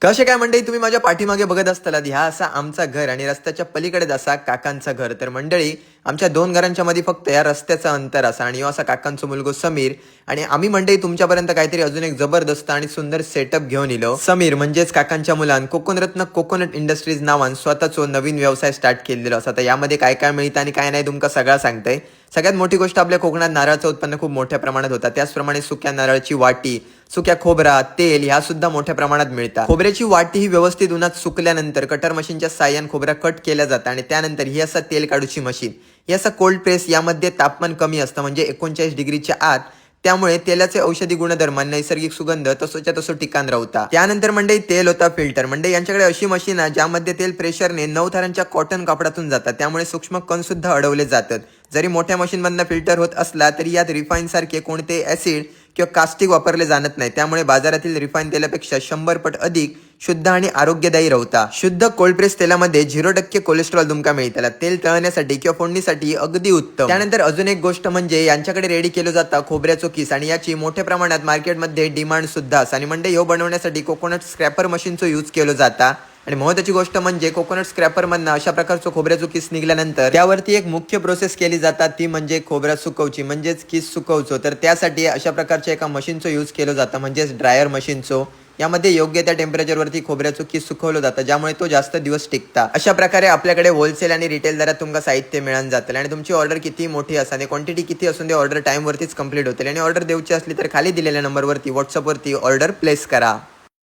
कसे काय मंडळी, तुम्ही माझ्या पाठीमागे बघत असताल ह्या असा आमचा घर आणि रस्त्याच्या पलीकडे असा काकांचा घर. तर मंडळी, आमच्या दोन घरांच्या मध्ये फक्त या रस्त्याचं अंतर असा आणि असा काकांचा मुलगो समीर. आणि आम्ही मंडळी तुमच्यापर्यंत काहीतरी अजून एक जबरदस्त आणि सुंदर सेटअप घेऊन येलो. समीर म्हणजेच काकांच्या मुलान कोकणरत्न कोकोनट इंडस्ट्रीज नावान स्वतःचो नवीन व्यवसाय स्टार्ट केलेलो असा. तर यामध्ये काय काय मिळतं आणि काय नाही तुमका सगळं सांगतंय. सगळ्यात मोठी गोष्ट, आपल्या कोकणात नारळाचं उत्पन्न खूप मोठ्या प्रमाणात होता. त्याचप्रमाणे सुक्या नारळाची वाटी, सुक्या खोबरा, तेल ह्या सुद्धा मोठ्या प्रमाणात मिळतात. खोबऱ्याची वाटी ही व्यवस्थित उन्हात सुकल्यानंतर कटर मशीनच्या साह्याने खोबरा कट केला जातं आणि त्यानंतर ही असा तेल काढूची मशीन, ही असा कोल्ड प्रेस. यामध्ये तापमान कमी असतं म्हणजे 39 डिग्रीच्या आत. त्यामुळे तेलाचे औषधी गुणधर्म, नैसर्गिक सुगंध तसोच्या तसो ठिकाण राहता. त्यानंतर मंडळी तेल होता फिल्टर. मंडळी यांच्याकडे अशी मशीन आहे ज्यामध्ये तेल प्रेशरने 9 थरांच्या कॉटन कापडातून जातात. त्यामुळे सूक्ष्म कण सुद्धा अडवले जातात. जरी मोठ्या मशीन मधनं फिल्टर होत असला तरी यात रिफाईन सारखे कोणते ऍसिड किंवा कास्टिक वापरले जाणत नाही. त्यामुळे बाजारातील रिफाईन तेलापेक्षा 100 पट अधिक शुद्ध आणि आरोग्यदायी राहता. शुद्ध कोल्ड प्रेस तेलामध्ये 0% कोलेस्ट्रॉल तुमका मिळेल. तेल तळण्यासाठी किंवा फोडणीसाठी अगदी उत्तम. त्यानंतर अजून एक गोष्ट म्हणजे यांच्याकडे रेडी केलं जातं खोबऱ्याचो किस आणि याची मोठ्या प्रमाणात मार्केटमध्ये डिमांड सुद्धा असते. आणि म्हणजे ह्यो बनवण्यासाठी कोकोनट स्क्रॅपर मशीनचा यूज केला जाता. आणि महत्त्वाची गोष्ट म्हणजे कोकोनट स्क्रॅपर मधनं अशा प्रकारचं खोबऱ्याचं किस निघाल्यानंतर त्यावरती एक मुख्य प्रोसेस केली जातात, ती म्हणजे खोबरा सुकवची म्हणजेच किस सुकवचो. तर त्यासाठी अशा प्रकारच्या एका मशीनचं यूज केलं जातं म्हणजेच ड्रायर मशीनचो. यामध्ये योग्य त्या टेम्परेचरवरती खोबऱ्याचं किस सुकवलं जातं ज्यामुळे तो जास्त दिवस टिकता. अशा प्रकारे आपल्याकडे होलसेल आणि रिटेल दरात तुमका साहित्य मिळून जातं. आणि तुमची ऑर्डर किती मोठी असा आणि क्वांटिटी किती असून ते ऑर्डर टाइमवरतीच कंप्लीट होतील. आणि ऑर्डर द्यायची असली तर खाली दिलेल्या नंबरवरती व्हॉट्सअपवरती ऑर्डर प्लेस करा.